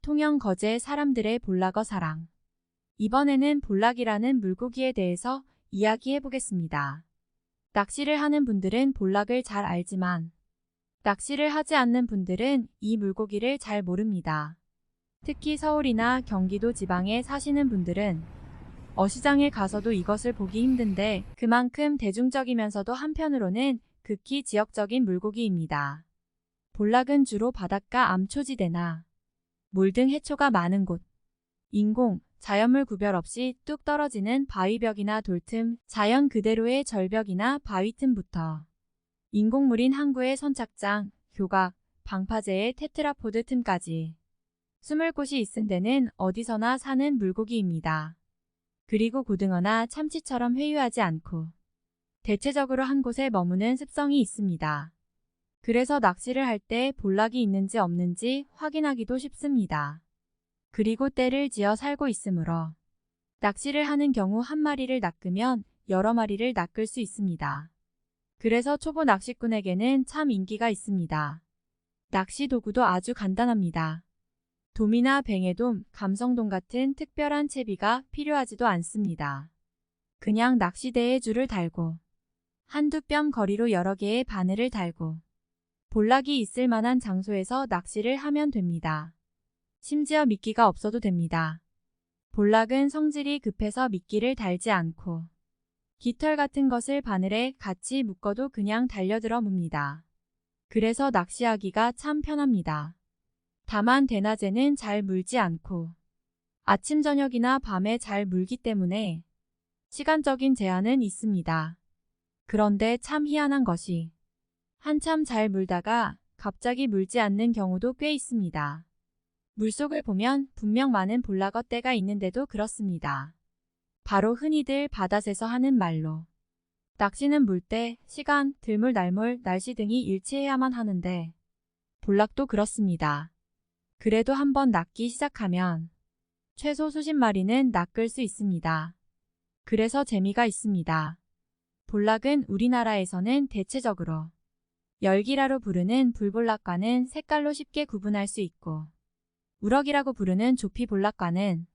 통영 거제 사람들의 볼락어 사랑. 이번에는 볼락이라는 물고기에 대해서 이야기해 보겠습니다. 낚시를 하는 분들은 볼락을 잘 알지만 낚시를 하지 않는 분들은 이 물고기를 잘 모릅니다. 특히 서울이나 경기도 지방에 사시는 분들은 어시장에 가서도 이것을 보기 힘든데 그만큼 대중적이면서도 한편으로는 극히 지역적인 물고기입니다. 볼락은 주로 바닷가 암초지대나 물 등 해초가 많은 곳, 인공, 자연물 구별 없이 뚝 떨어지는 바위벽이나 돌틈, 자연 그대로의 절벽이나 바위 틈부터 인공물인 항구의 선착장, 교각, 방파제의 테트라포드 틈까지 숨을 곳이 있은 데는 어디서나 사는 물고기입니다. 그리고 고등어나 참치처럼 회유하지 않고 대체적으로 한 곳에 머무는 습성이 있습니다. 그래서 낚시를 할 때 볼락이 있는지 없는지 확인하기도 쉽습니다. 그리고 떼를 지어 살고 있으므로 낚시를 하는 경우 한 마리를 낚으면 여러 마리를 낚을 수 있습니다. 그래서 초보 낚시꾼에게는 참 인기가 있습니다. 낚시 도구도 아주 간단합니다. 돔이나 뱅에돔, 감성돔 같은 특별한 채비가 필요하지도 않습니다. 그냥 낚시대에 줄을 달고 한두 뼘 거리로 여러 개의 바늘을 달고 볼락이 있을 만한 장소에서 낚시를 하면 됩니다. 심지어 미끼가 없어도 됩니다. 볼락은 성질이 급해서 미끼를 달지 않고 깃털 같은 것을 바늘에 같이 묶어도 그냥 달려들어 뭅니다. 그래서 낚시하기가 참 편합니다. 다만 대낮에는 잘 물지 않고 아침 저녁이나 밤에 잘 물기 때문에 시간적인 제한은 있습니다. 그런데 참 희한한 것이 한참 잘 물다가 갑자기 물지 않는 경우도 꽤 있습니다. 물속을 보면 분명 많은 볼락어 떼가 있는데도 그렇습니다. 바로 흔히들 바닷에서 하는 말로 낚시는 물때, 시간, 들물, 날물, 날씨 등이 일치해야만 하는데 볼락도 그렇습니다. 그래도 한번 낚기 시작하면 최소 수십 마리는 낚을 수 있습니다. 그래서 재미가 있습니다. 볼락은 우리나라에서는 대체적으로 열기라로 부르는 불볼락과는 색깔로 쉽게 구분할 수 있고 우럭이라고 부르는 조피볼락과는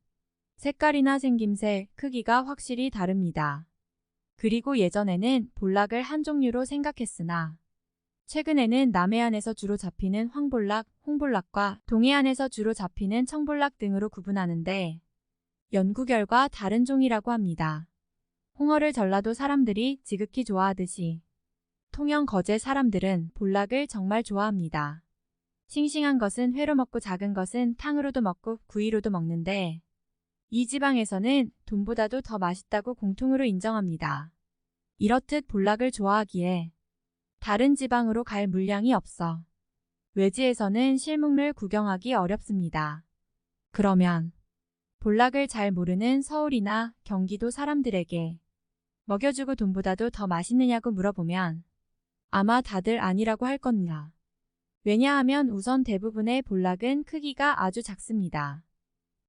색깔이나 생김새, 크기가 확실히 다릅니다. 그리고 예전에는 볼락을 한 종류로 생각했으나 최근에는 남해안에서 주로 잡히는 황볼락, 홍볼락과 동해안에서 주로 잡히는 청볼락 등으로 구분하는데 연구 결과 다른 종이라고 합니다. 홍어를 전라도 사람들이 지극히 좋아하듯이 통영 거제 사람들은 볼락을 정말 좋아합니다. 싱싱한 것은 회로 먹고 작은 것은 탕으로도 먹고 구이로도 먹는데 이 지방에서는 돔보다도 더 맛있다고 공통으로 인정합니다. 이렇듯 볼락을 좋아하기에 다른 지방으로 갈 물량이 없어 외지에서는 실물을 구경하기 어렵습니다. 그러면 볼락을 잘 모르는 서울이나 경기도 사람들에게 먹여주고 돔보다도 더 맛있느냐고 물어보면 아마 다들 아니라고 할 겁니다. 왜냐하면 우선 대부분의 볼락은 크기가 아주 작습니다.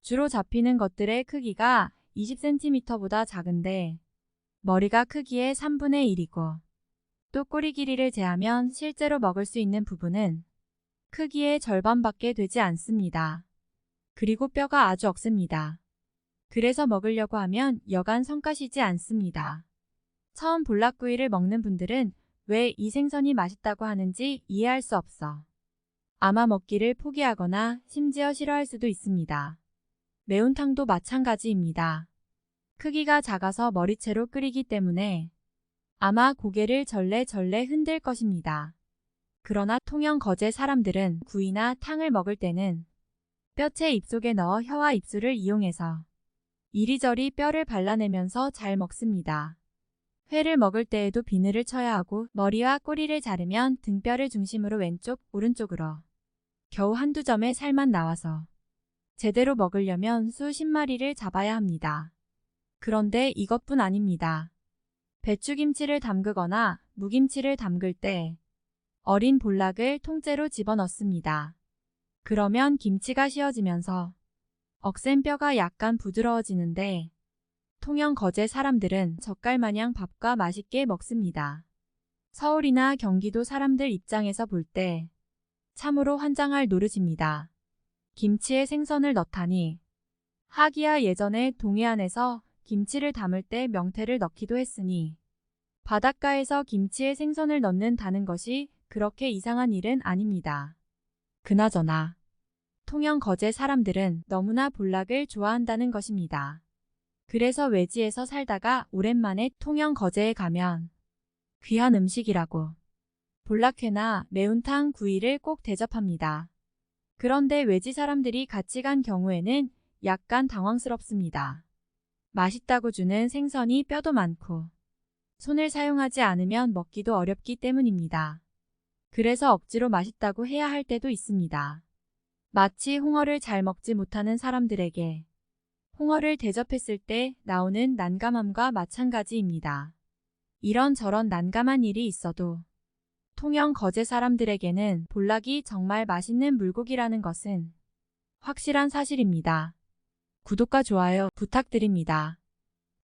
주로 잡히는 것들의 크기가 20cm보다 작은데 머리가 크기의 3분의 1이고 또 꼬리 길이를 재하면 실제로 먹을 수 있는 부분은 크기의 절반밖에 되지 않습니다. 그리고 뼈가 아주 억셉니다. 그래서 먹으려고 하면 여간 성가시지 않습니다. 처음 볼락구이를 먹는 분들은 왜 이 생선이 맛있다고 하는지 이해할 수 없어 아마 먹기를 포기하거나 심지어 싫어할 수도 있습니다. 매운탕도 마찬가지입니다. 크기가 작아서 머리채로 끓이기 때문에 아마 고개를 절레절레 흔들 것입니다. 그러나 통영 거제 사람들은 구이나 탕을 먹을 때는 뼈채 입속에 넣어 혀와 입술을 이용해서 이리저리 뼈를 발라내면서 잘 먹습니다. 회를 먹을 때에도 비늘을 쳐야 하고 머리와 꼬리를 자르면 등뼈를 중심으로 왼쪽, 오른쪽으로 겨우 한두 점의 살만 나와서 제대로 먹으려면 수십 마리를 잡아야 합니다. 그런데 이것뿐 아닙니다. 배추김치를 담그거나 무김치를 담글 때 어린 볼락을 통째로 집어넣습니다. 그러면 김치가 씌어지면서 억센 뼈가 약간 부드러워지는데 통영 거제 사람들은 젓갈마냥 밥과 맛있게 먹습니다. 서울이나 경기도 사람들 입장에서 볼 때 참으로 환장할 노릇입니다. 김치에 생선을 넣다니. 하기야 예전에 동해안에서 김치를 담을 때 명태를 넣기도 했으니 바닷가에서 김치에 생선을 넣는다는 것이 그렇게 이상한 일은 아닙니다. 그나저나 통영 거제 사람들은 너무나 볼락을 좋아한다는 것입니다. 그래서 외지에서 살다가 오랜만에 통영 거제에 가면 귀한 음식이라고 볼락회나 매운탕 구이를 꼭 대접합니다. 그런데 외지 사람들이 같이 간 경우에는 약간 당황스럽습니다. 맛있다고 주는 생선이 뼈도 많고 손을 사용하지 않으면 먹기도 어렵기 때문입니다. 그래서 억지로 맛있다고 해야 할 때도 있습니다. 마치 홍어를 잘 먹지 못하는 사람들에게 홍어를 대접했을 때 나오는 난감함과 마찬가지입니다. 이런저런 난감한 일이 있어도 통영 거제 사람들에게는 볼락이 정말 맛있는 물고기라는 것은 확실한 사실입니다. 구독과 좋아요 부탁드립니다.